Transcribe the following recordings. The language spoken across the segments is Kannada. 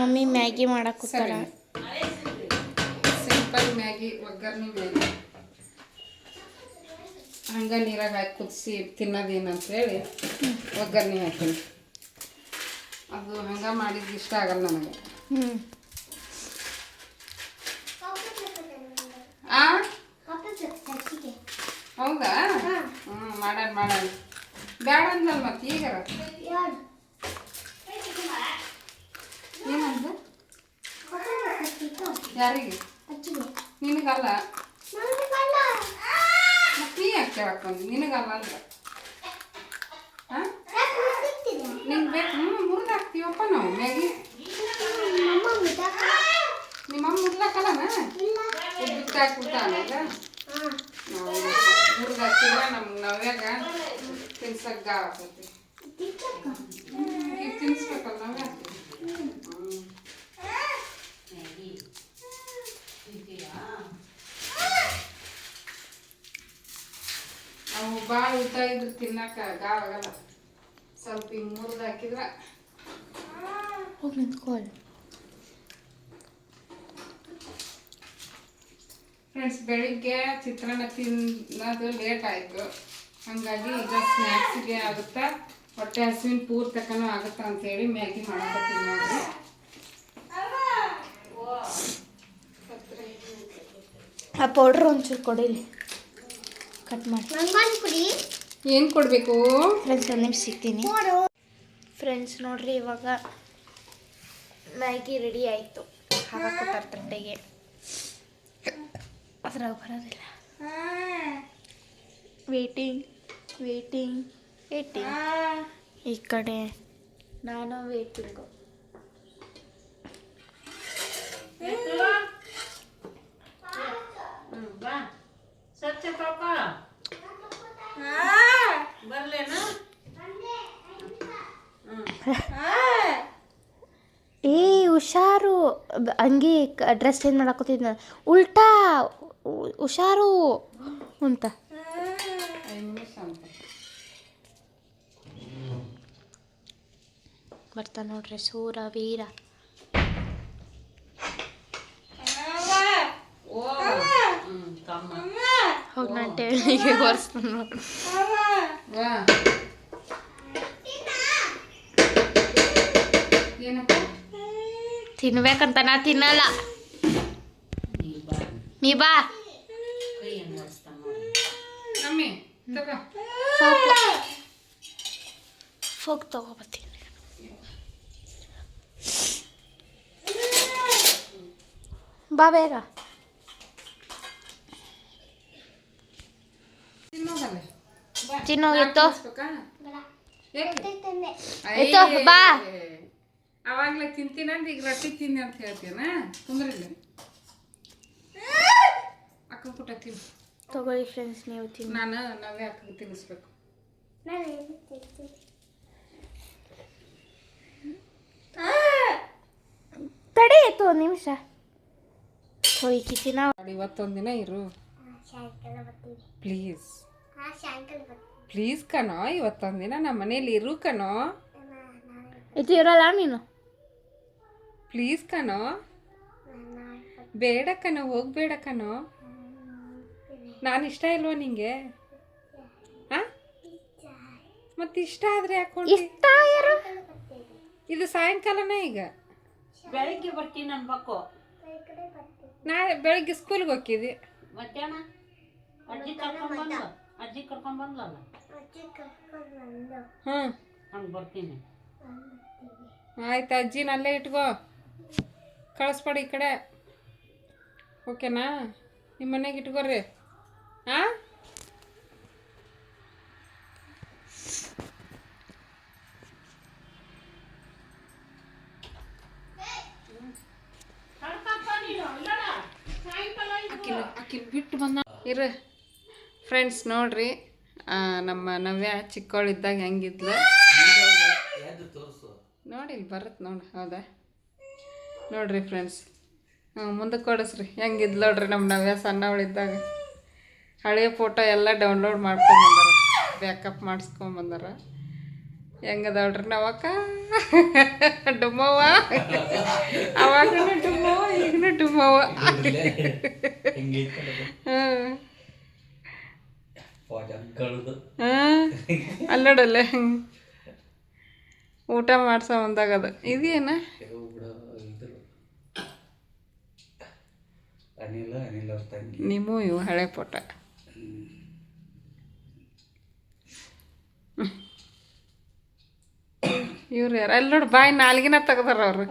ಮಮ್ಮಿ ಮ್ಯಾಗಿ ಮಾಡಾಕತ್ತಾರ. ಸಿಂಪಲ್ ಮ್ಯಾಗಿ, ಒಗ್ಗರಣೆ ಮ್ಯಾಗಿ. ಹಂಗೆ ನೀರಾಗ ಹಾಕಿ ಕುದಿಸಿ ತಿನ್ನೋದೇನಂತೇಳಿ ಒಗ್ಗರಣೆ ಹಾಕೀನಿ. ಅದು ಹಂಗೆ ಮಾಡಿದ್ದು ಇಷ್ಟ ಆಗಲ್ಲ ನನಗೆ. ಹೌದಾ? ಮಾಡೋಣ. ಬೇಡ ಅಂದಲ್ಲ ಮತ್ತೆ ಈಗ ಏನಂದ? ಯಾರಿಗೆ? ನಿನಗಲ್ಲ. ಮತ್ತೆ ನೀ ಯಾಕೆ ಕೇಳಕ್ಕೆ ಬಂದಿ? ನಿನಗಲ್ಲ ಅಂದ್ರೆ ನಿಂಗೆ ಬೇಕು? ಮುರಿದು ಹಾಕ್ತೀವಪ್ಪ ನಾವು ಮ್ಯಾಗಿ. ನಿಮ್ಮಮ್ಮ ಮುರ್ದಾಕಲ್ಲನ ಉದ್ದಕ್ಕೆ ಹಾಕ್ಬಿಡ್ತಾನ ಈಗ. ಮುರಿದು ಹಾಕಿದ್ರೆ ನಮ್ಗೆ ನವ್ಯಾಗ ತಿನ್ಸಕ್ಕೆ ಗಾಳ ಆಗ್ತೈತಿ. ಈಗ ತಿನ್ಸ್ಬೇಕಲ್ಲ ನಾವೇ ಹಾಕ್ತೀವಿ. ಅವು ಭಾಳ ಊಟ ಇದ್ರೆ ತಿನ್ನಕ್ಕೆ ಗಾಳ ಆಗಲ್ಲ. ಸ್ವಲ್ಪ ಹಿಂಗೆ ಮುರಿದು ಹಾಕಿದ್ರೆ ಹೋಗಿ ನಿಂತ್ಕೊಳ್ಳಿ. ಫ್ರೆಂಡ್ಸ್, ಬೆಳಿಗ್ಗೆ ಚಿತ್ರಾನ್ನ ತಿನ್ನೋದು ಲೇಟ್ ಆಯಿತು. ಹಾಗಾಗಿ ಈಗ ಸ್ನ್ಯಾಕ್ಸಿಗೆ ಆಗುತ್ತಾ, ಹೊಟ್ಟೆ ಹಸುವಿನ ಪೂರ್ತಕನೂ ಆಗುತ್ತಾ ಅಂತೇಳಿ ಮ್ಯಾಗಿ ಮಾಡಕತ್ತೀನಿ ನೋಡ್ರಿ. ಆ ಪೌಡ್ರ್ ಒಂಚೂರು ಕೊಡಿಲಿ, ಕಟ್ ಮಾಡಿ. ಏನು ಕೊಡಬೇಕು ಫ್ರೆಂಡ್ಸ್? ಒಂದು ನಿಮಿಷ ಸಿಗ್ತೀನಿ. ಫ್ರೆಂಡ್ಸ್ ನೋಡ್ರಿ, ಇವಾಗ ಮ್ಯಾಗಿ ರೆಡಿ ಆಯಿತು. ಹಾಕುತ್ತಾರೆ ತಟ್ಟೆಗೆ. ಅದ್ರಾಗ ಬರೋದಿಲ್ಲ. ವೇಟಿಂಗ್. ಈ ಕಡೆ ನಾನು ವೇಟಿಂಗು. ಏ ಹುಷಾರು, ಅಂಗಿ ಡ್ರೆಸ್ ಚೇಂಜ್ ಮಾಡಾಕೋತಿದ್ನ. ಉಲ್ಟಾ ಹುಷಾರು ಅಂತ ಬರ್ತಾ ನೋಡ್ರಿ ಸೂರ ವೀರ. ಹೋಗಿ ನಾನು ಟೇಲಿಗೆ ಒರೆಸ್ತಾನೆ ನೋಡ್ರಿ. ತಿನ್ಬೇಕಂತ ನಾ ತಿನ್ನಲ್ಲ. ನೀ ಬಾ. ಫೋಕ್ ತಗೋಬತ್ತೀನಿ. ಬಾ ಬೇಗ. ತಿನ್ನೋಗಿತ್ತು ಬಾ. ಅವಾಗಲೇ ತಿಂತೀನಂತ ಈಗ ರೊಟ್ಟಿ ತಿನ್ನಿ ಅಂತ ಹೇಳ್ತೀನ. ಕುಂದ್ರಿಲ್ಲ ಅಕ್ಕ ಪುಟ್ಟ ತಿನ್ನು. ತಗೊಳ್ಳಿ ಫ್ರೆಂಡ್ಸ್, ನೀವು ತಿನ್ನಿ. ನಾನು ನಾವೇ ಅಕ್ಕಗೆ ತಿನ್ನಿಸ್ಬೇಕು. ತಡಿ ಆಯ್ತು ಒಂದು ನಿಮಿಷ. ಹೋಯ್ಕಿ ತಿನ್ನ. ಇವತ್ತೊಂದು ದಿನ ಇರು ಪ್ಲೀಸ್ ಕಣೋ. ಇವತ್ತೊಂದು ದಿನ ನಮ್ಮ ಮನೇಲಿ ಇರು ಕಣೋ. ಇದು ಇರಲ್ಲ ನೀನು. ಪ್ಲೀಸ್ ಕಣೋ. ಬೇಡ ಕಣೋ, ಹೋಗ್ಬೇಡ ಕಣೋ. ನಾನು ಇಷ್ಟ ಇಲ್ವಾ ನಿಂಗೆ? ಮತ್ತೆ ಇಷ್ಟ ಆದ್ರೆ ಯಾಕೆ? ಇದು ಸಾಯಂಕಾಲನೇ. ಈಗ ಬೆಳಿಗ್ಗೆ ಬರ್ತೀನಿ ಅನ್ಬೇಕು. ನಾಳೆ ಬೆಳಿಗ್ಗೆ ಸ್ಕೂಲ್ಗೆ ಹೋಗಿದ್ದಿ. ಮಧ್ಯಾಹ್ನ ಅಜ್ಜಿ ಕರ್ಕೊಂಡ್ ಬಂದ್ಲಲ್ಲ. ಹಂಗೆ ಬರ್ತೀನಿ. ಆಯ್ತು, ಅಜ್ಜಿನ ಅಲ್ಲೇ ಇಟ್ಕೋ, ಕಳಿಸ್ಬೇಡಿ ಈ ಕಡೆ. ಓಕೆನಾ? ನಿಮ್ಮ ಮನೆಗೆ ಇಟ್ಕೋರಿ. ಅಕ್ಕಿ ಬಿಟ್ಟು ಬಂದ ಇರು. ಫ್ರೆಂಡ್ಸ್ ನೋಡ್ರಿ, ನಮ್ಮ ನವ್ಯ ಚಿಕ್ಕವಳಿದ್ದಾಗ ಹೆಂಗಿದ್ಲು ನೋಡಿ. ಇಲ್ಲಿ ಬರುತ್ತೆ ನೋಡಿ. ಹೌದಾ? ನೋಡ್ರಿ ಫ್ರೆಂಡ್ಸ್, ಮುಂದಕ್ಕೆ ಕೊಡಿಸ್ರಿ ಹೆಂಗಿದ್ಲು ನೋಡ್ರಿ ನಮ್ಮ ನವ್ಯ ಸಣ್ಣವಳಿದ್ದಾಗ. ಹಳೆಯ ಫೋಟೋ ಎಲ್ಲ ಡೌನ್ಲೋಡ್ ಮಾಡ್ಕೊಂಬಂದಾರ, ಬ್ಯಾಕಪ್ ಮಾಡಿಸ್ಕೊಂಬಂದಾರ. ಹೆಂಗದವ್ರಿ ನಾವಕ್ಕ ಡುಮ್ಮವ್ವ ಅವಾಗನು ಡುಮ್ಮವ್ವ ಈಗನು ಡುಮ್ಮವ್ವ. ಅಲ್ಲಿ ನೋಡಲ್ಲ ಊಟ ಮಾಡ್ಸೋ ಒಂದಾಗದ ಇದೇನ ನಿಮ್ಮ ಇವು ಹಳೆ ಪೋಟ. ಇವ್ರು ಯಾರು ಅಲ್ಲಿ ನೋಡಿ ಬಾಯಿ ನಾಲ್ಗಿನ ತೆಗ್ದಾರ ಅವ್ರು.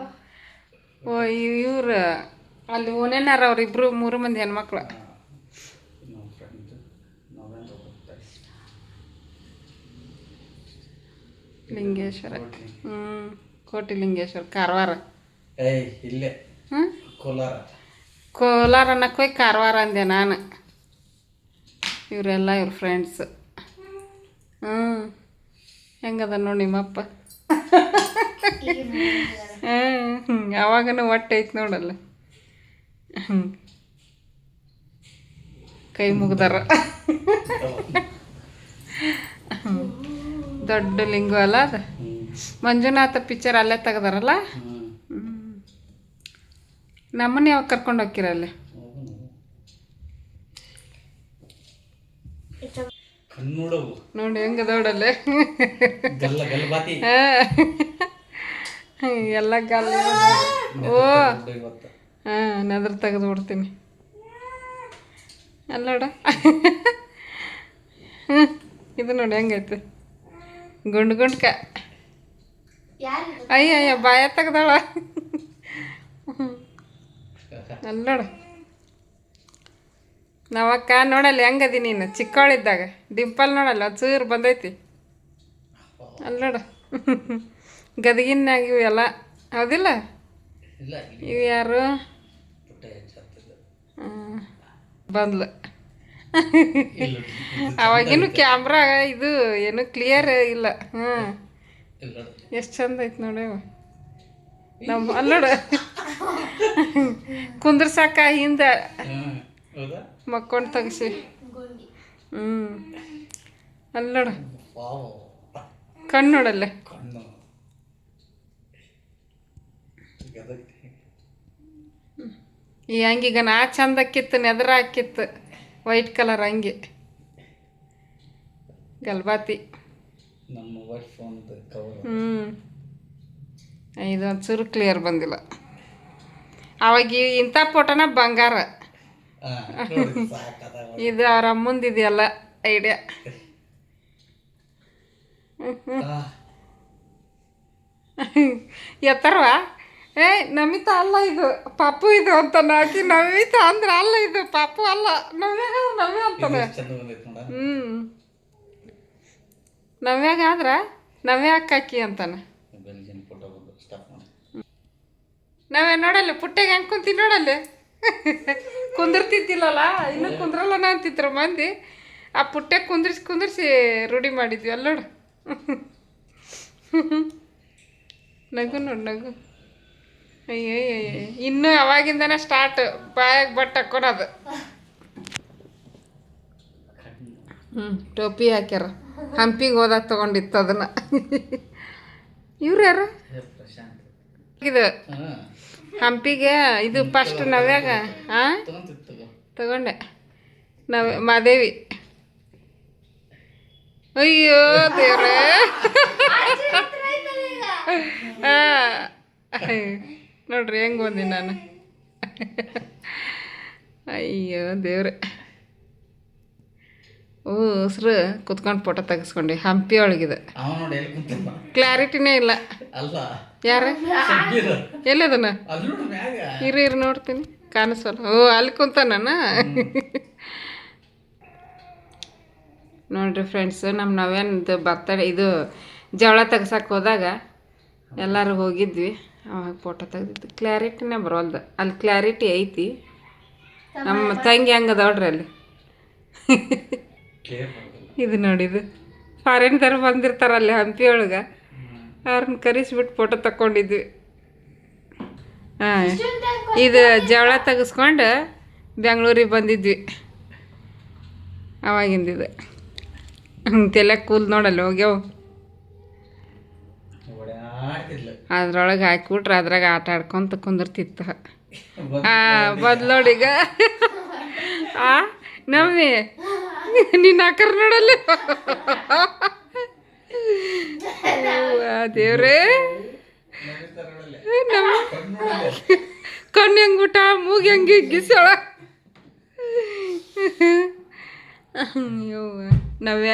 ಓ ಇವ್ರು ಅಲ್ಲಿ ಓನೇನಾರ ಅವ್ರು ಇಬ್ರು 3 ಮಂದಿ ಹೆಣ್ಮಕ್ಳು. ಲಿಂಗೇಶ್ವರ ಕೋಟಿ ಲಿಂಗೇಶ್ವರ ಕಾರವಾರ. ಕೋಲಾರ ಅನ್ನಕ್ಕೆ ಹೋಗಿ ಕಾರವಾರ ಅಂದೆ ನಾನು. ಇವರೆಲ್ಲ ಇವ್ರ ಫ್ರೆಂಡ್ಸ್. ಹೆಂಗದ ನೋಡಿ ನಿಮ್ಮಪ್ಪ. ಯಾವಾಗನೂ ಹೊಟ್ಟೆ ಐತೆ ನೋಡಲ್ಲ. ಕೈ ಮುಗ್ದಾರ. ದೊಡ್ಡ ಲಿಂಗು ಅಲ್ಲ ಅದು. ಮಂಜುನಾಥ ಪಿಕ್ಚರ್ ಅಲ್ಲೇ ತೆಗ್ದಾರಲ್ಲ. ನಮ್ಮನ್ನ ಯಾವಾಗ ಕರ್ಕೊಂಡು ಹೋಗ್ಕಿರಲ್ಲ. ನೋಡಿ ಹೆಂಗ ದೊಡ್ಡಲ್ಲೇ ಎಲ್ಲ ಗಲ್ಲ. ಓ ನೆದ್ರ ತೆಗೆದು ಬಿಡ್ತೀನಿ ಅಲ್ಲೋಡ. ಇದು ನೋಡಿ ಹೆಂಗೈತೆ ಗುಂಡ್ ಗುಂಡ್ಕ. ಅಯ್ಯ ಬಾಯ ತೆಗ್ದಾಳ ಅಲ್ಲೋಡ. ನಾವಕ್ಕ ನೋಡಲ್ಲ ಹೆಂಗದಿ ನೀನು ಚಿಕ್ಕವಳಿದ್ದಾಗ. ಡಿಂಪಲ್ ನೋಡಲ್ಲ ಚೂರು ಬಂದೈತಿ ಅಲ್ಲೋಡ. ಗದಗಿನಾಗಿವು ಎಲ್ಲ ಹೌದಿಲ್ಲ. ಇವು ಯಾರು ಬಂದ್ಲು. ಅವಾಗಿನೂ ಕ್ಯಾಮ್ರಾ ಇದು ಏನು ಕ್ಲಿಯರ್ ಇಲ್ಲ. ಎಷ್ಟು ಚಂದ ಐತಿ ನೋಡಿ ನಮ್ಮ ಅಲ್ಲೋಡ. ಕುಂದ್ರಸಾಕ ಹಿಂದೆ ಮಕ್ಕೊಂಡು ತೆಗ್ಸಿ. ಅಲ್ಲೋಡ ಕಣ್ಣು ನೋಡಲ್ಲ. ಈ ಹಂಗೀಗ ನಾ ಚಂದ ಆಕಿತ್ತು ನೆದ್ರ ಹಾಕಿತ್ತು ವೈಟ್ ಕಲರ್ ಅಂಗಿ ಗಲ್ಬಾತಿ. ಇದು ಒಂಚೂರು ಕ್ಲಿಯರ್ ಬಂದಿಲ್ಲ. ಅವಾಗ ಇಂಥ ಫೋಟೋನ ಬಂಗಾರ. ಇದು ಅವ್ರ ಅಮ್ಮಂದು ಇದೆಯಲ್ಲ ಐಡಿಯಾ. ಎತ್ತರವಾ ನಮಿತಾ ಅಲ್ಲ ಇದು ಪಾಪು ಇದು ಅಂತ ನಾಕಿ. ನಮಿತಾ ಅಂದ್ರೆ ಅಲ್ಲ ಇದು ಪಾಪು ಅಲ್ಲ ನವ್ಯ ಅಂತಾನೆ. ನವ್ಯಾಗಾದ್ರ ನವ್ಯ ಅಕ್ಕಾಕಿ ಅಂತಾನೆ. ನಾವೇ ನೋಡಲ್ಲ ಪುಟ್ಟೆಗೆ ಹೆಂಗೆ ಕುಂತಿ ನೋಡಲ್ಲ. ಕುಂದಿರ್ತಿದ್ದಿಲ್ಲಲ್ಲ ಇನ್ನು ಕುಂದ್ರಲ್ಲನ ಅಂತಿದ್ರು ಮಂದಿ. ಆ ಪುಟ್ಟೆ ಕುಂದ್ರಿಸಿ ರೂಢಿ ಮಾಡಿದ್ವಿ ಅಲ್ಲ ನೋಡು. ನಗು ನೋಡು ನಗು. ಅಯ್ಯೋ ಇನ್ನೂ ಅವಾಗಿಂದನೇ ಸ್ಟಾರ್ಟ್ ಬಾಯಾಗ ಬಟ್ಟೆ ಹಾಕೋನದು. ಟೋಪಿ ಹಾಕ್ಯಾರ. ಹಂಪಿಗೆ ಹೋದಾಗ ತೊಗೊಂಡಿತ್ತು ಅದನ್ನು. ಇವ್ರು ಯಾರು ಇದು ಹಂಪಿಗೆ ಇದು ಫಸ್ಟ್ ನವ್ಯಾಗ ತಗೊಂಡೆ ಮಾದೇವಿ. ಅಯ್ಯೋ ದೇವ್ರೇ ನೋಡ್ರಿ ಹೆಂಗೆ ಬಂದಿ ನಾನು. ಅಯ್ಯೋ ದೇವ್ರೆ. ಓ ಹೆಸ್ರು ಕುತ್ಕೊಂಡು ಫೋಟೋ ತೆಗಿಸ್ಕೊಂಡು ಹಂಪಿ ಒಳಗಿದೆ. ಕ್ಲಾರಿಟಿನೇ ಇಲ್ಲ. ಯಾರ ಎಲ್ಲದನ ಇರು ನೋಡ್ತೀನಿ ಕಾಣಿಸಲ್ಲ. ಓ ಅಲ್ಲಿ ಕುಂತ ನಾನು. ನೋಡ್ರಿ ಫ್ರೆಂಡ್ಸ್ ನಮ್ಮ ನವ್ಯನದು ಬರ್ತಡೇ ಇದು ಜವಳ ತೆಗ್ಸಕ್ಕೆ ಹೋದಾಗ ಎಲ್ಲರೂ ಹೋಗಿದ್ವಿ. ಅವಾಗ ಫೋಟೋ ತೆಗ್ದಿದ್ದು ಕ್ಲಾರಿಟಿನೇ ಬರೋಲ್ದು. ಅಲ್ಲಿ ಕ್ಲಾರಿಟಿ ಐತಿ. ನಮ್ಮ ತಂಗಿ ಹಂಗದವ್ರಿ ಅಲ್ಲಿ. ಇದು ನೋಡಿದು ಫಾರಿನ್ದವ್ರು ಬಂದಿರ್ತಾರಲ್ಲಿ ಹಂಪಿ ಒಳಗೆ. ಅವ್ರನ್ನ ಕರೆಸ್ಬಿಟ್ಟು ಫೋಟೋ ತಕ್ಕೊಂಡಿದ್ವಿ. ಇದು ಜವಳ ತೆಗೆಸ್ಕೊಂಡು ಬೆಂಗಳೂರಿಗೆ ಬಂದಿದ್ವಿ ಅವಾಗಿಂದಿದು. ತಲೆ ಕೂಲ್ ನೋಡಲ್ಲ ಹೋಗ್ಯಾವ. ಅದ್ರೊಳಗೆ ಹಾಕಿಬಿಟ್ರೆ ಅದ್ರಾಗ ಆಟ ಆಡ್ಕೊಂತ ಕುಂದಿರ್ತಿತ್ತು ಬದ್ಲೋಡೀಗ ನಮ್ಮಿ ನಿನ್ನ ಆಕರ್ ನೋಡಲ್ಲ ದೇವ್ರೇ ನಮ್ಮ ಕಣ್ಣು ಹೆಂಗ್ಬಿಟ್ಟ ಮೂಗಿ ಹಂಗೆ ಗಿಸಳ ನವ್ಯ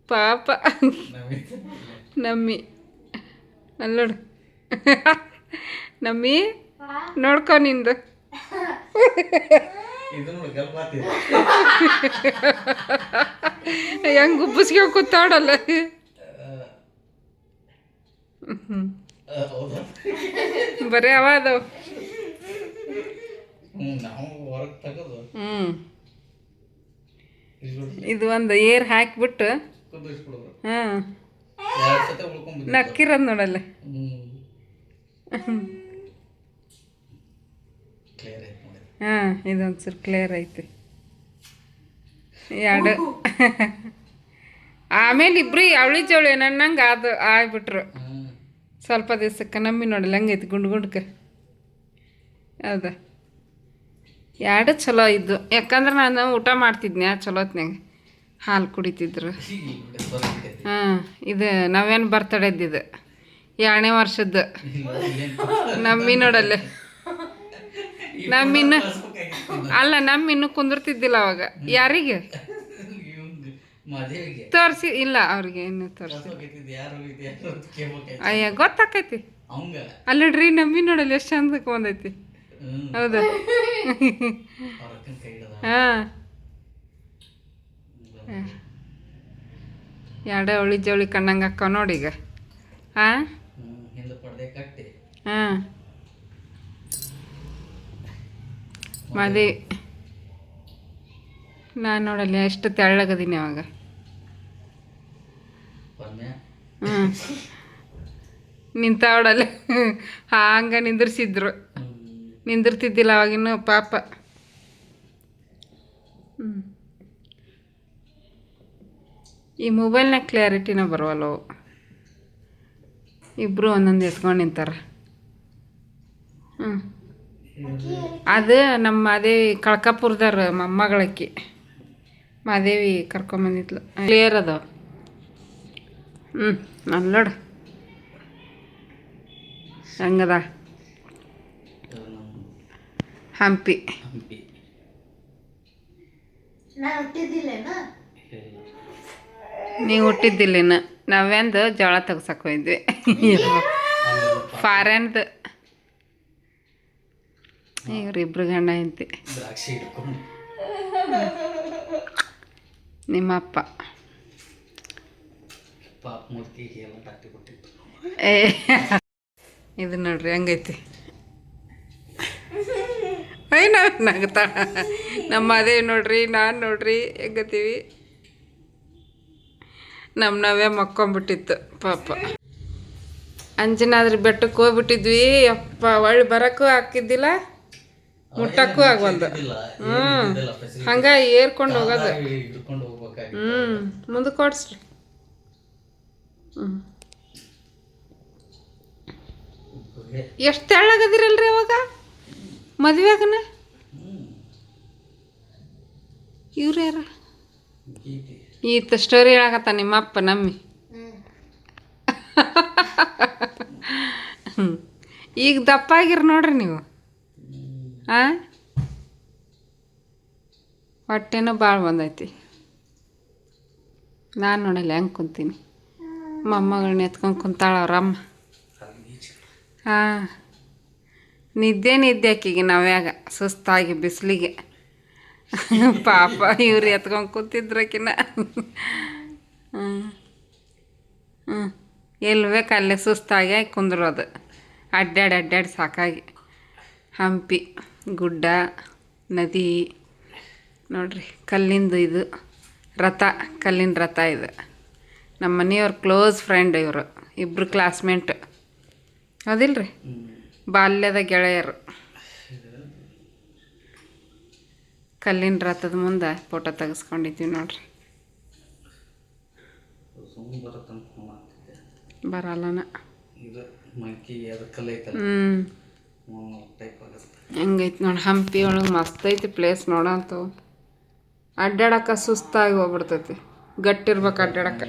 ಪಾಪ ನಮ್ಮಿ ಅಲ್ಲೋಡು ನಮ್ಮಿ ನೋಡ್ಕೊ ನಿಂದು ಹೆಂಗ್ ಉಬ್ಬಿಸ್ಕೊಂಡ್ ಕೂತಾಡಲ್ಲ ಬರೀ ಅವ ಅದಾವ ಇದು ಒಂದು ಏರ್ ಹಾಕಿಬಿಟ್ಟು ಹಾಂ ನಕ್ಕಿರೋದು ನೋಡಲ್ಲ ಹಾಂ ಇದೊಂದ್ಸರಿ ಕ್ಲಿಯರ್ ಐತಿ ಎರಡು ಆಮೇಲೆ ಇಬ್ರು ಅವಳಿ ಜವಳಿ ನನ್ನಂಗೆ ಅದು ಆಗ್ಬಿಟ್ರು ಸ್ವಲ್ಪ ದಿವ್ಸಕ್ಕೆ ನಮ್ಮಿ ನೋಡಲ್ಲ ಹಂಗೈತಿ ಗುಂಡು ಗುಂಡ್ಕ ಹೌದಾ ಎರಡು ಚಲೋ ಇದ್ದು ಯಾಕಂದ್ರೆ ನಾನು ಊಟ ಮಾಡ್ತಿದ್ನ್ಯಾ ಚಲೋ ಹೊತ್ನ್ಯಾಗ ಹಾಲು ಕುಡಿತಿದ್ರು ಹಾಂ ಇದು ನಾವೇನು ಬರ್ತಡೇ ಇದ್ದಿದ್ದು 2ನೇ ವರ್ಷದ್ದು ನಮ್ಮಿ ನೋಡಲ್ಲ ನಮ್ಮಿನ್ನು ಅಲ್ಲ ನಮ್ಮಿನ್ನು ಕುಂದಿರ್ತಿದ್ದಿಲ್ಲ ಅವಾಗ ಯಾರಿಗೆ ತೋರಿಸಿ ಇಲ್ಲ ಅವ್ರಿಗೆ ಇನ್ನು ತೋರಿಸಿ ಅಯ್ಯ ಗೊತ್ತಾಕೈತಿ ಅಲ್ಲಡ್ರಿ ನಮ್ಮಿ ನೋಡಲ್ಲ ಎಷ್ಟು ಚಂದಕ್ಕೆ ಬಂದೈತಿ ಹೌದಾ ಹಾಂ ಎರಡು ಅವಳಿ ಜವಳಿ ಕಣ್ಣಂಗೆ ಹಾಕೋ ನೋಡಿ ಈಗ ಹಾಂ ಹಾಂ ಮದುವೆ ನಾನು ನೋಡಲ್ಲ ಎಷ್ಟು ತೆಳ್ಳಗದೀನಿ ಅವಾಗ ಹ್ಞೂ ನಿಂತಾವಡಲ್ಲ ಹಂಗೆ ನಿಂದಿರ್ಸಿದ್ರು ನಿಂದಿರ್ತಿದ್ದಿಲ್ಲ ಅವಾಗಿನ್ನು ಪಾಪ ಈ ಮೊಬೈಲ್ನಾಗ ಕ್ಲಾರಿಟಿನ ಬರವಲ್ಲವು ಇಬ್ಬರು ಒಂದೊಂದು ಎತ್ಕೊಂಡು ನಿಂತಾರ ಅದು ನಮ್ಮ ಮಾದೇವಿ ಕಳ್ಕಾಪುರದವ್ರ ಮೊಮ್ಮಗಳಕ್ಕಿ ಮಾದೇವಿ ಕರ್ಕೊಂಬಂದಿದ್ಲು ಕ್ಲಿಯರ್ ಅದಾವ ನೋಡು ಹೆಂಗದ ಹಂಪಿ ನೀವು ಹುಟ್ಟಿದ್ದಿಲ್ಲೇನು ನಾವ್ಯಾಂದು ಜೋಳ ತೆಗ್ಸಕ್ಕೆ ಹೋಗಿದ್ವಿ ಫಾರೆನ್ದು ಇವ್ರಿಬ್ರು ಗಂಡ ಹೆಂಡತಿ ನಿಮ್ಮಪ್ಪ ಏ ಇದು ನೋಡ್ರಿ ಹಂಗೈತಿ ನಾವು ನಗ್ತಾಳ ನಮ್ಮ ಅದೇ ನೋಡ್ರಿ ನಾನು ನೋಡ್ರಿ ಹೆಂಗತೀವಿ ನಾವೇ ಮಕ್ಕೊಂಬಿಟ್ಟಿತ್ತು ಪಾಪ ಅಂಜನಾದ್ರಿ ಬೆಟ್ಟಕ್ಕೆ ಹೋಗ್ಬಿಟ್ಟಿದ್ವಿ ಅಪ್ಪ ಒಳ್ಳೆ ಬರೋಕ್ಕೂ ಹಾಕಿದ್ದಿಲ್ಲ ಮುಟ್ಟಕ್ಕೂ ಆಗವಲ್ದು ಹಂಗ ಏರ್ಕೊಂಡು ಹೋಗೋದು ಮುಂದಕ್ಕೆ ಓಡಿಸ್ರಿ ಎಷ್ಟು ತೆಳ್ಳಗದಿರಲ್ರಿ ಅವಾಗ ಮದ್ವೆಗನ ಇವ್ರು ಯಾರ ಈತ ಸ್ಟೋರಿ ಹೇಳಕತ್ತ ನಿಮ್ಮಪ್ಪ ನಮ್ಮಿ ಈಗ ದಪ್ಪ ಆಗಿರ್ ನೋಡ್ರಿ ನೀವು ಹೊಟ್ಟೆನೂ ಭಾಳ ಬಂದೈತಿ ನಾನು ನೋಡಲ್ಲ ಹೆಂಗೆ ಕುಂತೀನಿ ಮೊಮ್ಮಗಳನ್ನ ಎತ್ಕೊಂಡು ಕುಂತಾಳ ಅವ್ರಮ್ಮ ಹಾಂ ನಿದ್ದೆ ಆಕಿಗೆ ನಾವ್ಯಾಗ ಸುಸ್ತಾಗಿ ಬಿಸಿಲಿಗೆ ಪಾಪ ಇವ್ರು ಎತ್ಕೊಂಡು ಕೂತಿದ್ರಕಿನ ಎಲ್ಲಿ ಬೇಕು ಅಲ್ಲೇ ಸುಸ್ತಾಗಿ ಕುಂದ್ರೋದು ಅಡ್ಡಾಡಿ ಸಾಕಾಗಿ ಹಂಪಿ ಗುಡ್ಡ ನದಿ ನೋಡ್ರಿ ಕಲ್ಲಿಂದು ಇದು ರಥ ಕಲ್ಲಿನ ರಥ ಇದು ನಮ್ಮ ಮನೆಯವ್ರ ಕ್ಲೋಸ್ ಫ್ರೆಂಡ್ ಇವರು ಇಬ್ಬರು ಕ್ಲಾಸ್ಮೇಟ್ ಹೌದಿಲ್ರಿ ಬಾಲ್ಯದ ಗೆಳೆಯರು ಕಲ್ಲಿನ ರಥದ ಮುಂದೆ ಫೋಟೋ ತೆಗೆಸ್ಕೊಂಡಿದ್ದೀವಿ ನೋಡ್ರಿ ಬರಲ್ಲನ ಇದು ಮಂಕಿ ಅದು ಕಲ್ಲು ಐತಲ್ಲ ಟೈಪ್ ಆಗುತ್ತೆ. ಹೆಂಗೈತಿ ನೋಡಿ ಹಂಪಿ ಒಳಗೆ ಮಸ್ತ್ ಐತಿ ಪ್ಲೇಸ್ ನೋಡಂತವು. ಅಡ್ಡಾಡಕ್ಕೆ ಸುಸ್ತಾಗಿ ಹೋಗ್ಬಿಡ್ತೈತಿ, ಗಟ್ಟಿರ್ಬೇಕು ಅಡ್ಡಾಡಕ್ಕೆ.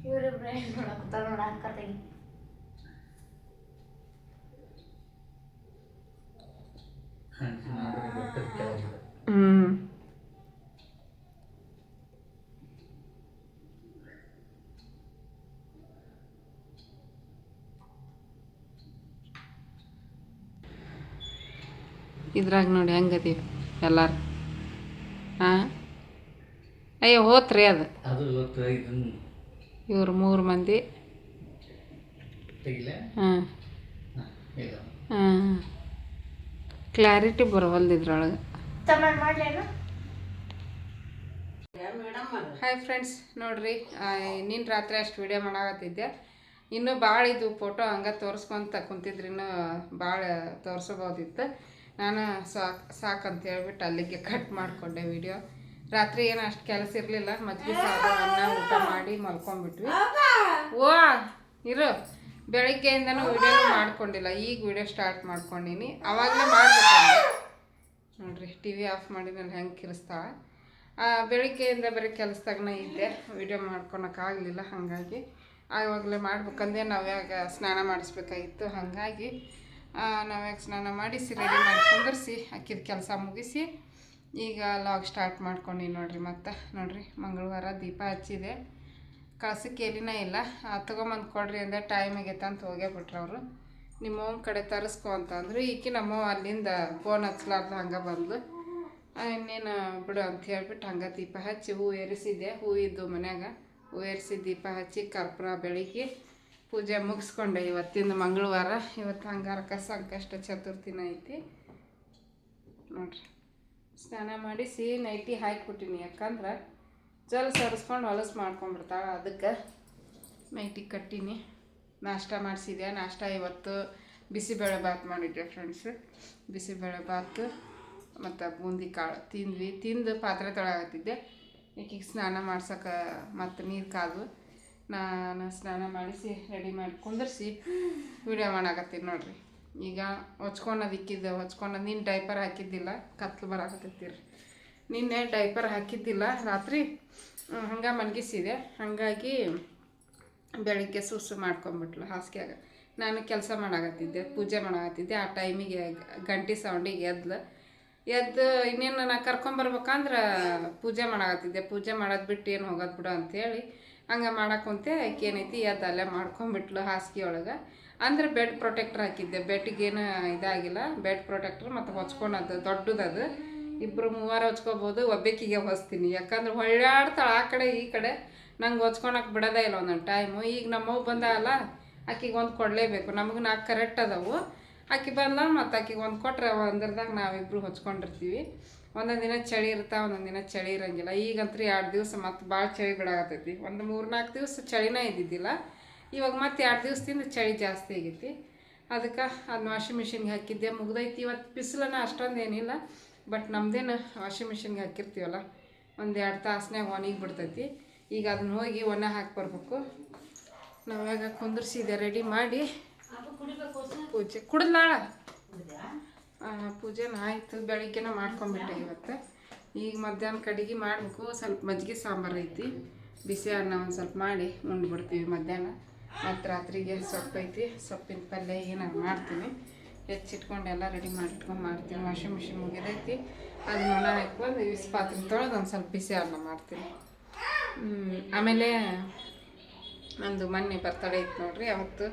ಇವರಿಬ್ರೆ ನೋಡಕತ್ತಾರ ನೋಡ ಅಕ್ಕತಾಗಿ. ಇದ್ರಾಗ ನೋಡಿ ಹೆಂಗದೀವಿ ಎಲ್ಲಾರು. ಹಾಂ ಅಯ್ಯೋ ಹೋತ್ರಿ ಅದು ಇವ್ರು 3 ಮಂದಿ. ಹಾಂ ಹಾಂ ಕ್ಲಾರಿಟಿ ಬರೋವಲ್ದು ಇದ್ರೊಳಗೆ. ಮಾಡ್ಲೇನು? ಹಾಯ್ ಫ್ರೆಂಡ್ಸ್, ನೋಡ್ರಿ ನೀನು ರಾತ್ರಿ ಅಷ್ಟು ವಿಡಿಯೋ ಮಾಡಾಕತ್ತಿದ್ದೆ. ಇನ್ನೂ ಭಾಳ ಇದು ಫೋಟೋ ಹಂಗೆ ತೋರಿಸ್ಕೊಂತ ಕುಂತಿದ್ರಿ, ಇನ್ನೂ ಭಾಳ ತೋರಿಸ್ಬೋದಿತ್ತು. ನಾನು ಸಾಕಂತ ಹೇಳ್ಬಿಟ್ಟು ಅಲ್ಲಿಗೆ ಕಟ್ ಮಾಡಿಕೊಂಡೆ ವಿಡಿಯೋ. ರಾತ್ರಿ ಏನು ಅಷ್ಟು ಕೆಲಸ ಇರಲಿಲ್ಲ, ಮಜ್ಜಿಗೆ ಸಾರು ಅನ್ನ ಊಟ ಮಾಡಿ ಮಲ್ಕೊಂಡ್ಬಿಟ್ವಿ. ಓ ಇರು, ಬೆಳಗ್ಗೆಯಿಂದನೂ ವಿಡಿಯೋನು ಮಾಡ್ಕೊಂಡಿಲ್ಲ, ಈಗ ವಿಡಿಯೋ ಸ್ಟಾರ್ಟ್ ಮಾಡ್ಕೊಂಡೀನಿ. ಅವಾಗಲೇ ಮಾಡ್ಬೇಕಂದ್ರೆ ನೋಡ್ರಿ ಟಿ ವಿ ಆಫ್ ಮಾಡಿದ್ಮೇಲೆ ಹೆಂಗೆ ಕಿರಿಸ್ತಾಳೆ. ಬೆಳಗ್ಗೆಯಿಂದ ಬರೀ ಕೆಲಸದಾಗನ ಇದ್ದೆ, ವಿಡಿಯೋ ಮಾಡ್ಕೊಳಕ್ಕಾಗಲಿಲ್ಲ. ಹಾಗಾಗಿ ಆವಾಗಲೇ ಮಾಡ್ಬೇಕಂದ್ರೆ ನಾವ್ಯಾಗ ಸ್ನಾನ ಮಾಡಿಸ್ಬೇಕಾಗಿತ್ತು. ಹಾಗಾಗಿ ನಾವ್ಯಾಗ ಸ್ನಾನ ಮಾಡಿಸಿ ರೆಡಿ ಮಾಡಿ ಕುಂದರ್ಸಿ ಅಕ್ಕಿದ ಕೆಲಸ ಮುಗಿಸಿ ಈಗ ಲಾಗ್ ಸ್ಟಾರ್ಟ್ ಮಾಡ್ಕೊಂಡು ನೋಡ್ರಿ. ಮತ್ತು ನೋಡ್ರಿ ಮಂಗಳವಾರ ದೀಪ ಹಚ್ಚಿದೆ, ಕಳ್ಸಕ್ಕೆ ಎಲ್ಲಿನ ಇಲ್ಲ. ತೊಗೊಂಬಂದು ಕೊಡ್ರಿ ಅಂದರೆ ಟೈಮ್ ಆಗೈತೆ ಅಂತ ಹೋಗೇ ಬಿಟ್ರು ಅವರು. ನಿಮ್ಮ ಅವ್ನ ಕಡೆ ತರಿಸ್ಕೊ ಅಂತಂದ್ರು. ಈಕಿ ನಮ್ಮವ್ವ ಅಲ್ಲಿಂದ ಫೋನ್ ಹಚ್ಲಾರ್ದು ಹಂಗೆ ಬಂದ್ಲು. ಇನ್ನೇನು ಬಿಡು ಅಂತ ಹೇಳ್ಬಿಟ್ಟು ಹಂಗೆ ದೀಪ ಹಚ್ಚಿ ಹೂ ಏರಿಸಿದ್ದೆ. ಹೂ ಇದ್ದು ಮನ್ಯಾಗ ಹೂ ಏರಿಸಿ ದೀಪ ಹಚ್ಚಿ ಕರ್ಪೂರ ಬೆಳಗ್ಗೆ ಪೂಜೆ ಮುಗಿಸ್ಕೊಂಡೆ. ಇವತ್ತಿಂದ ಮಂಗಳವಾರ, ಇವತ್ತು ಅಂಗಾರಕ ಸಂಕಷ್ಟ ಚತುರ್ಥಿನ ಐತಿ ನೋಡ್ರಿ. ಸ್ನಾನ ಮಾಡಿಸಿ ನೈಟಿ ಹಾಕಿಬಿಟ್ಟಿನಿ, ಯಾಕಂದ್ರೆ ಜಲ್ ಸರಿಸ್ಕೊಂಡು ಹೊಲಸು ಮಾಡ್ಕೊಂಡ್ಬಿಡ್ತಾಳೆ. ಅದಕ್ಕೆ ನೈಟಿ ಕಟ್ಟೀನಿ. ನಾಷ್ಟ ಮಾಡಿಸಿದೆ. ನಾಷ್ಟ ಇವತ್ತು ಬಿಸಿಬೇಳೆ ಬಾತ್ ಮಾಡಿದ್ದೆ ಫ್ರೆಂಡ್ಸ್. ಬಿಸಿಬೇಳೆ ಬಾತು ಮತ್ತು ಬೂಂದಿ ಕಾಳು ತಿಂದು ಪಾತ್ರೆ ತೊಳಗತ್ತಿದ್ದೆ. ಈಕಿಗೆ ಸ್ನಾನ ಮಾಡ್ಸೋಕೆ ಮತ್ತು ನೀರು ಕಾದು ನಾನು ಸ್ನಾನ ಮಾಡಿಸಿ ರೆಡಿ ಮಾಡಿ ಕುಂದರ್ಸಿ ವಿಡಿಯೋ ಮಾಡಾಕತ್ತೀನಿ ನೋಡ್ರಿ. ಈಗ ಹೊಚ್ಕೊಂಡೋದು ನಿನ್ನ ಡೈಪರ್ ಹಾಕಿದ್ದಿಲ್ಲ, ಕತ್ಲು ಬರಾಕತ್ತೈತಿರಿ. ನಿನ್ನೆ ಡೈಪರ್ ಹಾಕಿದ್ದಿಲ್ಲ, ರಾತ್ರಿ ಹಂಗೆ ಮಲಗಿಸಿದೆ. ಹಾಗಾಗಿ ಬೆಳಿಗ್ಗೆ ಸುಸ್ಸು ಮಾಡ್ಕೊಂಬಿಟ್ಲು ಹಾಸಿಗೆಯಾಗ. ನಾನು ಕೆಲಸ ಮಾಡಾಕತ್ತಿದ್ದೆ, ಪೂಜೆ ಮಾಡಾಕತ್ತಿದ್ದೆ. ಆ ಟೈಮಿಗೆ ಗಂಟೆ ಸೌಂಡಿಗೆ ಎದ್ದು ಇನ್ನೇನು ನಾನು ಕರ್ಕೊಂಬರ್ಬೇಕಂದ್ರೆ ಪೂಜೆ ಮಾಡಾಕತ್ತಿದ್ದೆ. ಪೂಜೆ ಮಾಡೋದು ಬಿಟ್ಟು ಏನು ಹೋಗೋದು ಬಿಡು ಅಂಥೇಳಿ ಹಂಗೆ ಮಾಡಾಕುಂತೆ. ಆಕೆ ಏನೈತಿ ಎದ್ದು ಅಲ್ಲೇ ಮಾಡ್ಕೊಂಬಿಟ್ಲು ಹಾಸಿಗೆ ಒಳಗೆ. ಅಂದರೆ ಬೆಡ್ ಪ್ರೊಟೆಕ್ಟ್ರ್ ಹಾಕಿದ್ದೆ, ಬೆಡ್ಗೇನು ಇದಾಗಿಲ್ಲ. ಬೆಡ್ ಪ್ರೊಟೆಕ್ಟ್ರ್ ಮತ್ತು ಹೊಚ್ಕೊಳೋದು ದೊಡ್ಡದದು, 2-3 ಹೊಚ್ಕೋಬೋದು. ಒಬ್ಬಾಕಿಗೆ ಹೊಸ್ತೀನಿ, ಯಾಕಂದ್ರೆ ಹೊಳ್ಳಾಡ್ತಾಳೆ ಆ ಕಡೆ ಈ ಕಡೆ. ನಂಗೆ ಹೊಚ್ಕೊಳಕ್ಕೆ ಬಿಡೋದೇ ಇಲ್ಲ ಒಂದೊಂದು ಟೈಮು. ಈಗ ನಮ್ಮವ್ವ ಬಂದಾಗಲ್ಲ, ಆಕಿಗೆ ಒಂದು ಕೊಡಲೇಬೇಕು. ನಮಗೆ 4 ಕರೆಕ್ಟ್ ಅದಾವು. ಆಕೆ ಬಂದ ಮತ್ತು ಆಕಿಗೆ ಒಂದು ಕೊಟ್ಟರೆ ಒಂದ್ರದಾಗ ನಾವಿಬ್ಬರು ಹೊಚ್ಕೊಂಡಿರ್ತೀವಿ. ಒಂದೊಂದು ದಿನ ಚಳಿ ಇರ್ತಾ, ಒಂದೊಂದು ದಿನ ಚಳಿ ಇರೋಂಗಿಲ್ಲ. ಈಗಂತೂ 2 ದಿವಸ ಮತ್ತು ಭಾಳ ಚಳಿ ಬಿಡಾಕತ್ತೈತಿ. ಒಂದು 3-4 ದಿವಸ ಚಳಿನೇ ಇದ್ದಿದ್ದಿಲ್ಲ. ಇವಾಗ ಮತ್ತೆ 2 ದಿವಸದಿಂದ ಚಳಿ ಜಾಸ್ತಿ ಆಗೈತಿ. ಅದಕ್ಕೆ ಅದನ್ನ ವಾಷಿಂಗ್ ಮಿಷಿನ್ಗೆ ಹಾಕಿದ್ದೆ, ಮುಗ್ದೈತಿ. ಇವತ್ತು ಬಿಸಿಲನ್ನ ಅಷ್ಟೊಂದು ಏನಿಲ್ಲ, ಬಟ್ ನಮ್ದೇನು ವಾಷಿಂಗ್ ಮಿಷಿನ್ಗೆ ಹಾಕಿರ್ತೀವಲ್ಲ, 1-2 ತಾಸ್ನಾಗ ಒಣಗಿ ಬಿಡ್ತೈತಿ. ಈಗ ಅದನ್ನ ಹೋಗಿ ಒಣ ಹಾಕಿ ಬರ್ಬೇಕು. ನಾವ್ಯಾಗ ಕುಂದರ್ಸಿದೆ ರೆಡಿ ಮಾಡಿ ಪೂಜೆ ಕುಡಿದ್ಲಾಳ. ಪೂಜೆನ ಆಯಿತು, ಬೆಳಿಗ್ಗೆನ ಮಾಡ್ಕೊಂಬಿಟ್ಟೆ ಇವತ್ತು. ಈಗ ಮಧ್ಯಾಹ್ನ ಕಡೆಗೆ ಮಾಡಬೇಕು. ಸ್ವಲ್ಪ ಮಜ್ಜಿಗೆ ಸಾಂಬಾರು ಐತಿ, ಬಿಸಿ ಅನ್ನ ಒಂದು ಸ್ವಲ್ಪ ಮಾಡಿ ಉಂಡ್ಬಿಡ್ತೀವಿ ಮಧ್ಯಾಹ್ನ. ಮತ್ತು ರಾತ್ರಿಗೆ ಸೊಪ್ಪು ಐತಿ, ಸೊಪ್ಪಿನ ಪಲ್ಯ ಏನಾರು ಮಾಡ್ತೀನಿ. ಹೆಚ್ಚಿಟ್ಕೊಂಡು ಎಲ್ಲ ರೆಡಿ ಮಾಡಿಟ್ಕೊಂಡು ಮಾಡ್ತೀನಿ. ವಾಷಿಂಗ್ ಮಿಷಿನ್ ಮುಗಿದೈತಿ, ಅದನ್ನ ಒಣ ಹಾಕ್ಕೊಂಡು ಪಾತ್ರೆ ತೊಳೆದು ಒಂದು ಸ್ವಲ್ಪ ಬಿಸಿ ಅನ್ನ ಮಾಡ್ತೀನಿ. ಆಮೇಲೆ ನಂದು ಮೊನ್ನೆ ಬರ್ತಡೇ ಇತ್ತು ನೋಡ್ರಿ. ಅವತ್ತು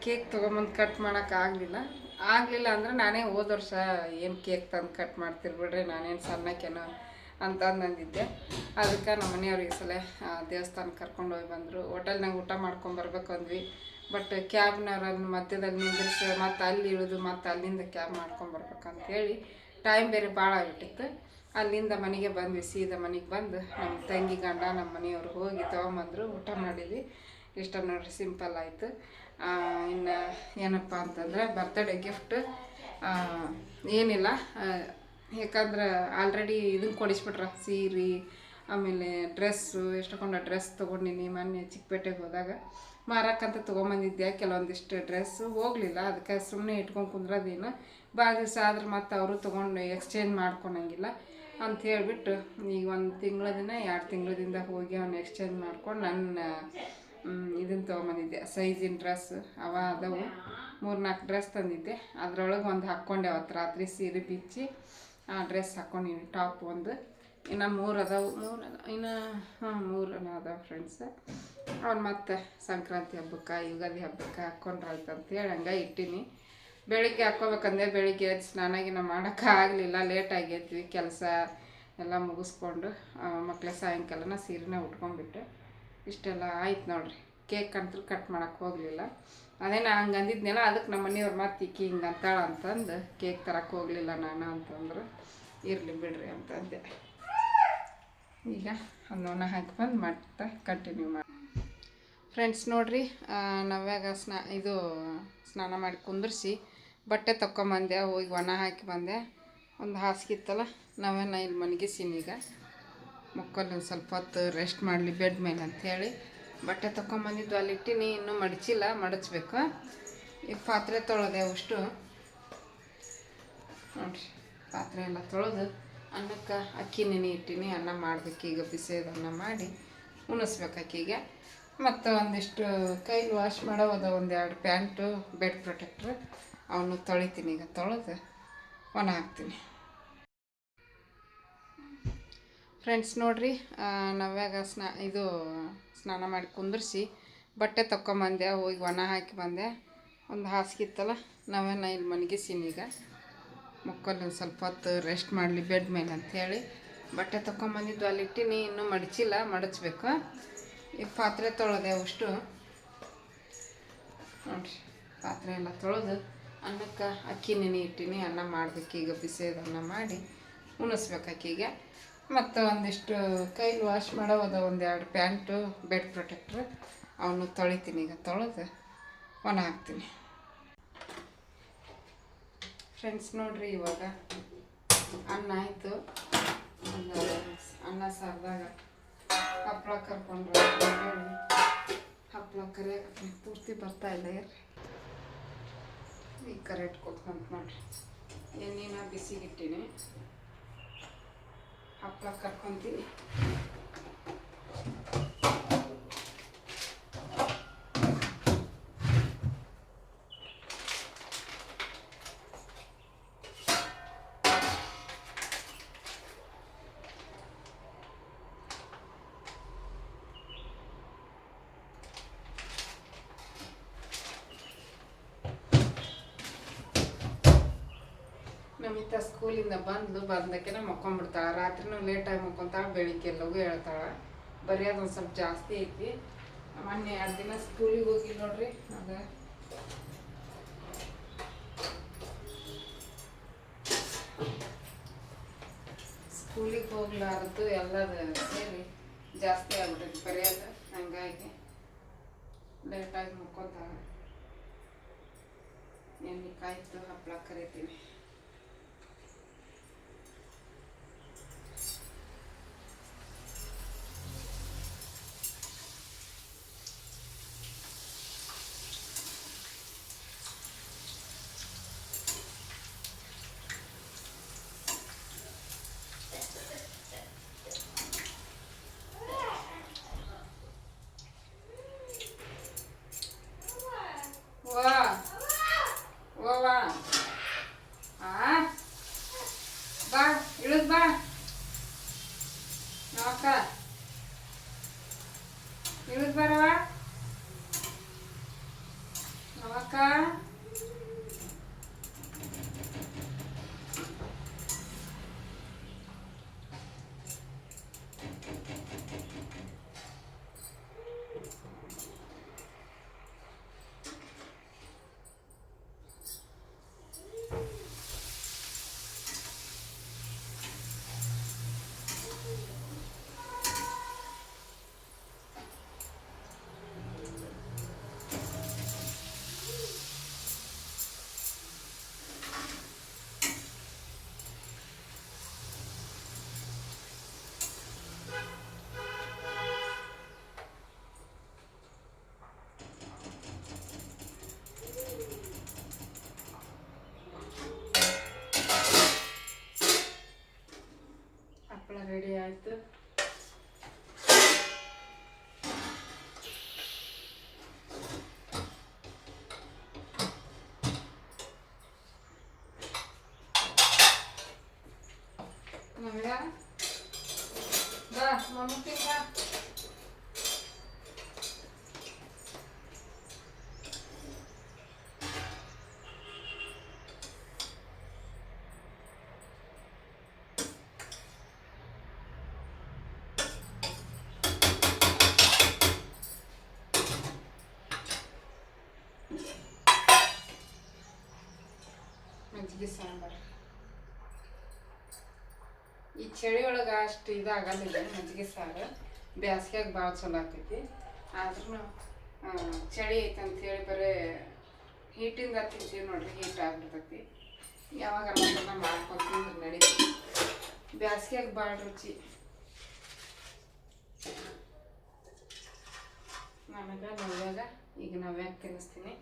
ಕೇಕ್ ತೊಗೊಂಬಂದು ಕಟ್ ಮಾಡೋಕ್ಕಾಗಲಿಲ್ಲ ಅಂದರೆ ನಾನೇ ಹೋದ ವರ್ಷ ಏನು ಕೇಕ್ ತಂದು ಕಟ್ ಮಾಡ್ತಿರ್ಬಿಡ್ರಿ, ನಾನೇನು ಸಣ್ಣಕ್ಕೇನೋ ಅಂತಂದಿದ್ದೆ. ಅದಕ್ಕೆ ನಮ್ಮ ಮನೆಯವ್ರಿಗೆ ಸಲ ದೇವಸ್ಥಾನಕ್ಕೆ ಕರ್ಕೊಂಡು ಹೋಗಿ ಬಂದರು. ಹೋಟೆಲ್ನಾಗ ಊಟ ಮಾಡ್ಕೊಂಬರ್ಬೇಕು ಅಂದ್ವಿ, ಬಟ್ ಕ್ಯಾಬ್ನವ್ರನ್ನ ಮಧ್ಯದಲ್ಲಿ ನಿಂದಿರಿಸಿ ಮತ್ತು ಅಲ್ಲಿ ಇಳಿದು ಮತ್ತು ಅಲ್ಲಿಂದ ಕ್ಯಾಬ್ ಮಾಡ್ಕೊಂಬರ್ಬೇಕಂತೇಳಿ ಟೈಮ್ ಬೇರೆ ಭಾಳ ಆಗಿಬಿಟ್ಟಿತ್ತು. ಅಲ್ಲಿಂದ ಮನೆಗೆ ಬಂದ್ವಿ. ಸೀದಾ ಮನೆಗೆ ಬಂದು ನಮ್ಮ ತಂಗಿ ಗಂಡ ನಮ್ಮ ಮನೆಯವ್ರು ಹೋಗಿ ತೊಗೊಂಬಂದರು, ಊಟ ಮಾಡಿದ್ವಿ. ಇಷ್ಟ ನೋಡ್ರಿ, ಸಿಂಪಲ್ ಆಯಿತು. ಇನ್ನು ಏನಪ್ಪ ಅಂತಂದರೆ ಬರ್ತಡೇ ಗಿಫ್ಟ್ ಏನಿಲ್ಲ, ಯಾಕಂದ್ರೆ ಆಲ್ರೆಡಿ ಇದನ್ನು ಕೊಡಿಸ್ಬಿಟ್ರ ಸೀರೆ ಆಮೇಲೆ ಡ್ರೆಸ್ಸು ಎಷ್ಟೊಂದು ಡ್ರೆಸ್ ತೊಗೊಂಡಿನಿ. ಮೊನ್ನೆ ಚಿಕ್ಕಪೇಟೆಗೆ ಹೋದಾಗ ಮಾರಕ್ಕಂತ ತೊಗೊಂಬಂದಿದ್ದೆ ಕೆಲವೊಂದಿಷ್ಟು ಡ್ರೆಸ್ಸು ಹೋಗಲಿಲ್ಲ, ಅದಕ್ಕೆ ಸುಮ್ಮನೆ ಇಟ್ಕೊಂಡು ಕುಂದ್ರದೇನು ಭಾಳ ದಿವಸ ಆದ್ರೆ ಮತ್ತು ಅವರು ತೊಗೊಂಡು ಎಕ್ಸ್ಚೇಂಜ್ ಮಾಡ್ಕೊಳಂಗಿಲ್ಲ ಅಂತ ಹೇಳಿಬಿಟ್ಟು ಈಗ 1 ತಿಂಗಳ ದಿನ 2 ತಿಂಗಳದಿಂದ ಹೋಗಿ ಅವನು ಎಕ್ಸ್ಚೇಂಜ್ ಮಾಡ್ಕೊಂಡು ನನ್ನ ಇದನ್ನು ತೊಗೊಂಬಂದಿದ್ದೆ ಸೈಜಿನ ಡ್ರೆಸ್ ಅವ ಅದಾವು 3-4 ಡ್ರೆಸ್ ತಂದಿದ್ದೆ. ಅದ್ರೊಳಗೆ ಒಂದು ಹಾಕ್ಕೊಂಡೆ ಅವತ್ತು ರಾತ್ರಿ ಸೀರೆ ಬಿಚ್ಚಿ ಆ ಡ್ರೆಸ್ ಹಾಕ್ಕೊಂಡಿನಿ. ಟಾಪ್ ಒಂದು, ಇನ್ನು 3 ಅದಾವು, ಇನ್ನು 3 ಅದಾವೆ ಫ್ರೆಂಡ್ಸ್. ಅವ್ನು ಮತ್ತು ಸಂಕ್ರಾಂತಿ ಹಬ್ಬಕ್ಕೆ ಯುಗಾದಿ ಹಬ್ಬಕ್ಕೆ ಹಾಕ್ಕೊಂಡ್ರಾಯ್ತು ಅಂತೇಳಿ ಹಂಗೆ ಇಟ್ಟೀನಿ. ಬೆಳಿಗ್ಗೆ ಹಾಕ್ಕೋಬೇಕಂದ್ರೆ ಬೆಳಿಗ್ಗೆ ಎದ್ದು ಸ್ನಾನ ಮಾಡೋಕ್ಕಾಗಲಿಲ್ಲ, ಲೇಟಾಗಿ ಎದ್ವಿ. ಕೆಲಸ ಎಲ್ಲ ಮುಗಿಸ್ಕೊಂಡು ಮಕ್ಕಳ ಸಾಯಂಕಾಲನ ಸೀರೆನ ಉಟ್ಕೊಂಡ್ಬಿಟ್ಟೆ. ಇಷ್ಟೆಲ್ಲ ಆಯ್ತು ನೋಡ್ರಿ. ಕೇಕ್ ಅಂತೂ ಕಟ್ ಮಾಡೋಕ್ಕೆ ಹೋಗಲಿಲ್ಲ. ಅದೇ ನಾ ಹಂಗೆ ಅಂದಿದ್ನೆಲ್ಲ, ಅದಕ್ಕೆ ನಮ್ಮ ಮನೆಯವ್ರು ಮತ್ತೆ ಈಕಿ ಹಿಂಗೆ ಅಂತಾಳ ಅಂತಂದು ಕೇಕ್ ತರಕ್ಕೆ ಹೋಗಲಿಲ್ಲ ನಾನು ಅಂತಂದ್ರೆ ಇರಲಿ ಬಿಡ್ರಿ ಅಂತಂದೆ. ಈಗ ಅನ್ನೋನ ಹಾಕಿ ಬಂದು ಮತ್ತೆ ಕಂಟಿನ್ಯೂ ಮಾಡಿ ಫ್ರೆಂಡ್ಸ್. ನೋಡ್ರಿ ನವ್ಯಾಗ ಸ್ನಾನ ಮಾಡಿ ಕುಂದಿರಿಸಿ ಬಟ್ಟೆ ತಕ್ಕೊಂಬಂದೆ, ಹೋಗಿ ಒಣ ಹಾಕಿ ಬಂದೆ. ಒಂದು ಹಾಸಿಗೆ ಇತ್ತಲ್ಲ ನಾವೇನ ಇಲ್ಲಿ ಮನಗಿಸೀನಿ. ಈಗ ಮಕ್ಕಳು ಒಂದು ಸ್ವಲ್ಪ ಹೊತ್ತು ರೆಸ್ಟ್ ಮಾಡಲಿ ಬೆಡ್ ಮೇಲೆ ಅಂಥೇಳಿ ಬಟ್ಟೆ ತಕ್ಕೊಂಬಂದಿದ್ದು ಅಲ್ಲಿ ಇಟ್ಟಿನಿ. ಇನ್ನೂ ಮಡಚಿಲ್ಲ, ಮಡಚಬೇಕು. ಈಗ ಪಾತ್ರೆ ತೊಳೆದೆ ಅಷ್ಟು ನೋಡಿರಿ. ಪಾತ್ರೆ ಎಲ್ಲ ತೊಳೆದು ಅನ್ನಕ್ಕೆ ಅಕ್ಕಿ ನೆನೆ ಇಟ್ಟಿನಿ. ಅನ್ನ ಮಾಡಬೇಕು ಈಗ, ಬಿಸಿದ ಅನ್ನ ಮಾಡಿ ಉಣಿಸ್ಬೇಕು ಅಕ್ಕಿಗೆ. ಮತ್ತು ಒಂದಿಷ್ಟು ಕೈಲಿ ವಾಶ್ ಮಾಡೋದ 1-2 ಪ್ಯಾಂಟು, ಬೆಡ್ ಪ್ರೊಟೆಕ್ಟ್ರು ಅವನು ತೊಳಿತೀನಿ. ಈಗ ತೊಳೆದು ಒಣ ಹಾಕ್ತೀನಿ ಫ್ರೆಂಡ್ಸ್. ನೋಡ್ರಿ ನವ್ಯಾಗ ಸ್ನಾನ ಮಾಡಿ ಕುಂದಿರಿಸಿ ಬಟ್ಟೆ ತಕ್ಕೊಂಬಂದೆ, ಹೋಗಿ ಒಣ ಹಾಕಿ ಬಂದೆ. ಒಂದು ಹಾಸಿಗೆ ಇತ್ತಲ್ಲ ನಾವೇನ ಇಲ್ಲಿ ಮನಗಿಸೀನಿ. ಈಗ ಮಕ್ಕಳು ಒಂದು ಸ್ವಲ್ಪ ಹೊತ್ತು ರೆಸ್ಟ್ ಮಾಡಲಿ ಬೆಡ್ ಮೇಲೆ ಅಂಥೇಳಿ ಬಟ್ಟೆ ತಕ್ಕೊಂಬಂದಿದ್ದು ಅಲ್ಲಿ ಇಟ್ಟಿನಿ. ಇನ್ನೂ ಮಡಚಿಲ್ಲ, ಮಡಚಬೇಕು. ಈಗ ಪಾತ್ರೆ ತೊಳೆದೆ ಅಷ್ಟು ನೋಡಿರಿ. ಪಾತ್ರೆ ಎಲ್ಲ ತೊಳೆದು ಅನ್ನಕ್ಕೆ ಅಕ್ಕಿ ನೆನೆ ಇಟ್ಟಿನಿ. ಅನ್ನ ಮಾಡಬೇಕು ಈಗ, ಬಿಸಿದ ಅನ್ನ ಮಾಡಿ ಉಣಿಸ್ಬೇಕು ಅಕ್ಕಿಗೆ. ಮತ್ತು ಒಂದಿಷ್ಟು ಕೈಲಿ ವಾಶ್ ಮಾಡೋದ 1-2 ಪ್ಯಾಂಟು, ಬೆಡ್ ಪ್ರೊಟೆಕ್ಟ್ರು ಅವನು ತೊಳಿತೀನಿ. ಈಗ ತೊಳೆದು ಒಣ ಹಾಕ್ತೀನಿ ಫ್ರೆಂಡ್ಸ್. ನೋಡ್ರಿ ಇವಾಗ ಅನ್ನ ಆಯಿತು. ಅನ್ನ ಸಾರ್ದಾಗ ಹಪ್ಪಳ ಕರ್ಕೊಂಡ್ರೆ ಹಪ್ಪಳ ಕರಿಯೋಕೆ ಪೂರ್ತಿ ಬರ್ತಾಯಿಲ್ಲ. ಈಗ ಕರೆಕ್ಟ್ ಕೊಟ್ಕೊಂತ ನೋಡ್ರಿ. ಎಣ್ಣೆನ ಬಿಸಿಗಿಟ್ಟಿನಿ, ಹಪ್ಪಳ ಕರ್ಕೊತೀನಿ. ನಮಿತಾ ಸ್ಕೂಲಿಂದ ಬಂದಕ್ಕೆ ಮಕ್ಕೊಂಡ್ಬಿಡ್ತಾಳೆ. ರಾತ್ರಿನೂ ಲೇಟಾಗಿ ಮಕ್ಕೊಂತಾಳೆ, ಬೆಳಿಗ್ಗೆ ಎಲ್ಲವೂ ಹೇಳ್ತಾಳೆ. ಬರೆಯೋದು ಸ್ವಲ್ಪ ಜಾಸ್ತಿ ಐತಿ. ಮೊನ್ನೆ 2 ದಿನ ಸ್ಕೂಲಿಗೆ ಹೋಗಿ ನೋಡ್ರಿ. ಅದು ಸ್ಕೂಲಿಗೆ ಹೋಗ್ಲಾರ್ದು ಎಲ್ಲದು ಸೇರಿ ಜಾಸ್ತಿ ಆಗ್ಬಿಟ್ಟೈತಿ ಬರೆಯೋದು. ಹಂಗಾಗಿ ಲೇಟಾಗಿ ಮಕ್ಕೊಂತಾಳೆ. ಎಣ್ಣೆ ಕಾಯ್ತು, ಹಪ್ಪಳ ಕರಿತೀನಿ. ಬಾ ಇಳಿದ್ ಬಾ ನವಕ್ಕ, ಇಳಿದ್ ಬರವ ನವಕ್ಕ. ಮಜ್ಜಿಗೆ ಸಾಂಬಾರು ಈ ಚಳಿ ಒಳಗೆ ಅಷ್ಟು ಇದಾಗಲ್ಲ ಮಜ್ಜಿಗೆ ಸಾರು ಬ್ಯಾಸ್ಗ್ಯಾಗ ಭಾಳ ಚಲೋ ಆಗ್ತೈತಿ ಆದ್ರೂ ಚಳಿ ಐತೆ ಅಂಥೇಳಿ ಬರೀ ಹೀಟಿಂದ ತಿಂತೀವಿ ನೋಡ್ರಿ ಹೀಟ್ ಆಗ್ಬಿಡ್ತೈತಿ ಯಾವಾಗ ಮಸಾಲ ಮಾಡ್ಕೊತೀನಿ ನಡೀತಿ ಬ್ಯಾಸ್ಗ್ಯಾಗ ಭಾಳ ರುಚಿ ನನಗೆ ನವ್ಯಾಗ ಈಗ ನವ್ಯಾಗ ತಿನ್ನಿಸ್ತೀನಿ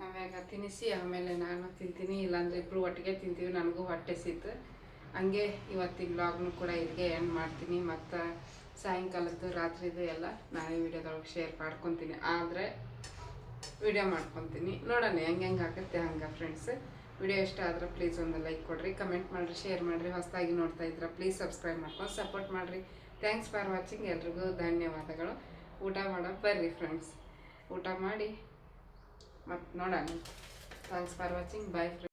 ನವ್ಯಾಗ ತಿನ್ನಿಸಿ ಆಮೇಲೆ ನಾನು ತಿಂತೀನಿ ಇಲ್ಲಾಂದ್ರೆ ಇಬ್ಬರು ಒಟ್ಟಿಗೆ ತಿಂತೀವಿ ನನಗೂ ಹೊಟ್ಟೆ ಸಿತ್ತು ಹಂಗೆ ಇವತ್ತಿನ ವ್ಲಾಗ್ನು ಕೂಡ ಇಲ್ಲಿಗೆ ಎಂಡ್ ಮಾಡ್ತೀನಿ ಮತ್ತು ಸಾಯಂಕಾಲದ್ದು ರಾತ್ರಿದು ಎಲ್ಲ ನಾನೇ ವಿಡಿಯೋದೊಳಗೆ ಶೇರ್ ಮಾಡ್ಕೊತೀನಿ ಆದರೆ ವಿಡಿಯೋ ಮಾಡ್ಕೊತೀನಿ ನೋಡೋಣ ಹೆಂಗೆ ಆಗುತ್ತೆ ಹಂಗೆ ಫ್ರೆಂಡ್ಸ್ ವಿಡಿಯೋ ಇಷ್ಟ ಆದ್ರೆ ಪ್ಲೀಸ್ ಒಂದು ಲೈಕ್ ಕೊಡಿರಿ ಕಮೆಂಟ್ ಮಾಡಿರಿ ಶೇರ್ ಮಾಡಿರಿ ಹೊಸದಾಗಿ ನೋಡ್ತಾ ಇದ್ರೆ ಪ್ಲೀಸ್ ಸಬ್ಸ್ಕ್ರೈಬ್ ಮಾಡ್ಕೊಂಡು ಸಪೋರ್ಟ್ ಮಾಡಿರಿ ಥ್ಯಾಂಕ್ಸ್ ಫಾರ್ ವಾಚಿಂಗ್ ಎಲ್ರಿಗೂ ಧನ್ಯವಾದಗಳು ಊಟ ಮಾಡೋಕೆ ಬರ್ರಿ ಫ್ರೆಂಡ್ಸ್ ಊಟ ಮಾಡಿ ಮತ್ತು ನೋಡೋಣ thanks for watching bye friends